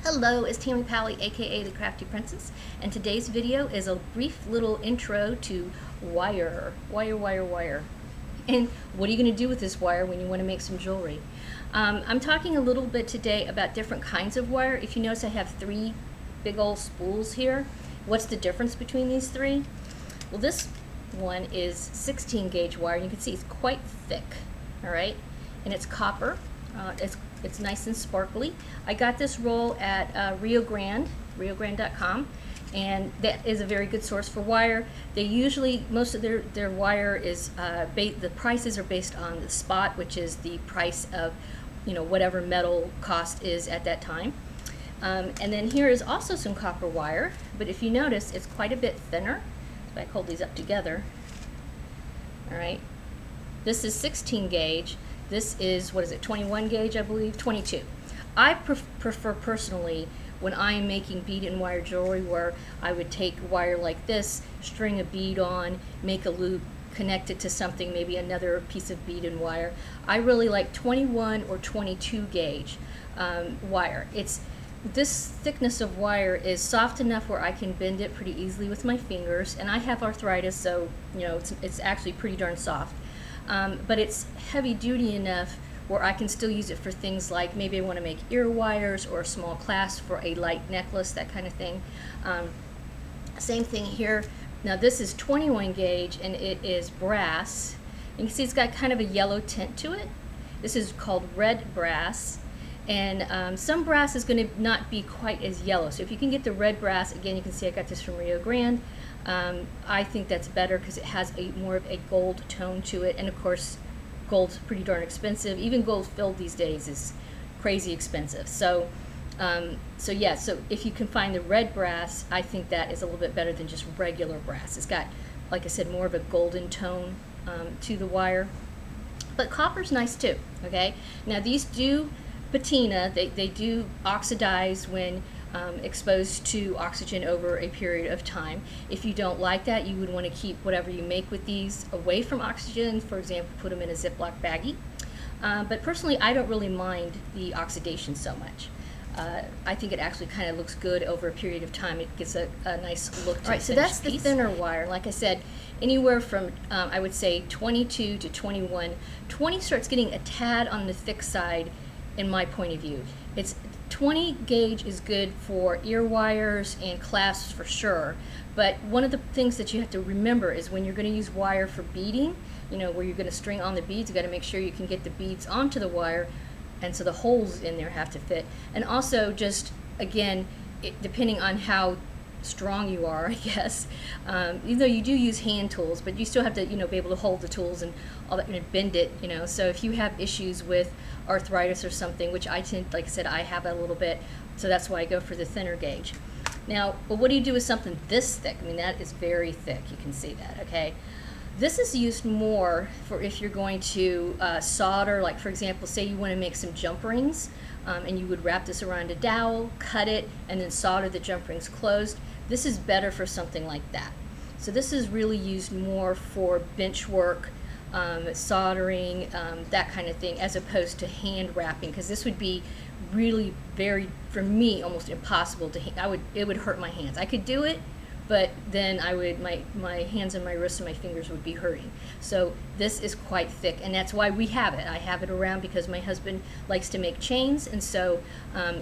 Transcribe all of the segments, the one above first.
Hello, it's Tammy Pally, aka the Crafty Princess, and today's video is a brief little intro to wire. Wire. And what are you going to do with this wire when you want to make some jewelry? I'm talking a little bit today about different kinds of wire. If you notice, I have three big old spools here. What's the difference between these three? Well, this one is 16 gauge wire, and you can see it's quite thick, all right? And it's copper. It's nice and sparkly. I got this roll at Rio Grande, riogrande.com, and that is a very good source for wire. They usually, most of their wire is, the prices are based on the spot, which is the price of, whatever metal cost is at that time. And then here is also some copper wire, but if you notice, it's quite a bit thinner. If I hold these up together, all right, this is 16 gauge. This is, 21 gauge, I believe, 22. I prefer personally when I'm making bead and wire jewelry where I would take wire like this, string a bead on, make a loop, connect it to something, maybe another piece of bead and wire. I really like 21 or 22 gauge wire. This thickness of wire is soft enough where I can bend it pretty easily with my fingers, and I have arthritis, so it's actually pretty darn soft. But it's heavy duty enough where I can still use it for things like maybe I want to make ear wires or a small clasp for a light necklace, that kind of thing. Same thing here. Now this is 21 gauge and it is brass. You can see it's got kind of a yellow tint to it. This is called red brass. And some brass is going to not be quite as yellow. So if you can get the red brass, again, you can see I got this from Rio Grande. I think that's better because it has more of a gold tone to it, and of course gold's pretty darn expensive. Even gold filled these days is crazy expensive. So so if you can find the red brass, I think that is a little bit better than just regular brass. It's got, like I said, more of a golden tone to the wire, but copper's nice too. Okay, now these do patina, they do oxidize when exposed to oxygen over a period of time. If you don't like that, you would want to keep whatever you make with these away from oxygen. For example, put them in a Ziploc baggie. But personally, I don't really mind the oxidation so much. I think it actually kind of looks good over a period of time. It gives a nice look to the finished piece. So that's the thinner wire. Like I said, anywhere from, I would say, 22 to 21. 20 starts getting a tad on the thick side in my point of view. 20 gauge is good for ear wires and clasps for sure, but one of the things that you have to remember is when you're going to use wire for beading, where you're going to string on the beads, you got to make sure you can get the beads onto the wire, and so the holes in there have to fit. And also, just again, depending on how strong you are, I guess, even though you do use hand tools, but you still have to be able to hold the tools and all that, and bend it, so if you have issues with arthritis or something, which I tend, like I said, I have a little bit, so that's why I go for the thinner gauge. Now, but what do you do with something this thick? I mean, that is very thick. You can see that, okay? This is used more for if you're going to solder, like for example, say you want to make some jump rings, and you would wrap this around a dowel, cut it, and then solder the jump rings closed. This is better for something like that. So this is really used more for bench work, soldering, that kind of thing, as opposed to hand wrapping, because this would be really very, for me, almost impossible to, it would hurt my hands. I could do it, but then my hands and my wrists and my fingers would be hurting. So this is quite thick, and that's why we have it. I have it around because my husband likes to make chains, and so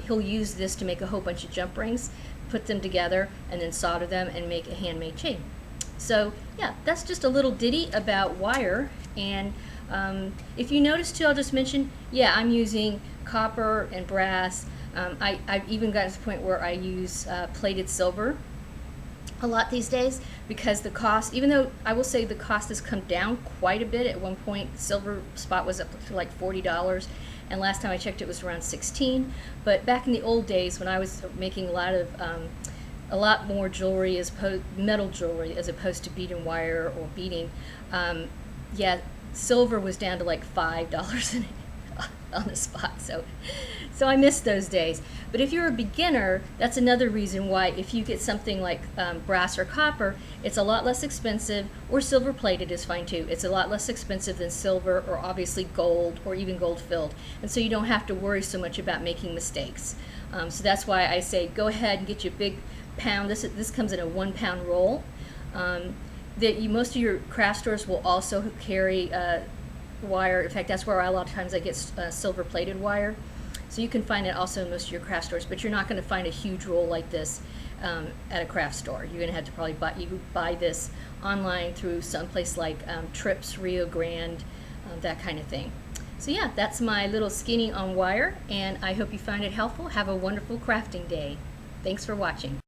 he'll use this to make a whole bunch of jump rings, put them together, and then solder them and make a handmade chain. So yeah, that's just a little ditty about wire. And if you notice too, I'll just mention, yeah, I'm using copper and brass. I've even gotten to the point where I use plated silver a lot these days, because the cost, even though I will say the cost has come down quite a bit. At one point, silver spot was up to like $40, and last time I checked it was around 16. But back in the old days when I was making a lot more jewelry, metal jewelry, as opposed to bead and wire or beading, yeah, silver was down to like $5 on the spot. So I miss those days. But if you're a beginner, that's another reason why if you get something like brass or copper, it's a lot less expensive, or silver plated is fine too. It's a lot less expensive than silver, or obviously gold, or even gold filled. And so you don't have to worry so much about making mistakes. So that's why I say go ahead and get your big pound. This comes in a 1 pound roll. Most of your craft stores will also carry wire. In fact, that's where a lot of times I get silver plated wire. So you can find it also in most of your craft stores, but you're not going to find a huge roll like this at a craft store. You're going to have to probably buy this online through someplace like Trips, Rio Grande, that kind of thing. So yeah, that's my little skinny on wire, and I hope you find it helpful. Have a wonderful crafting day. Thanks for watching.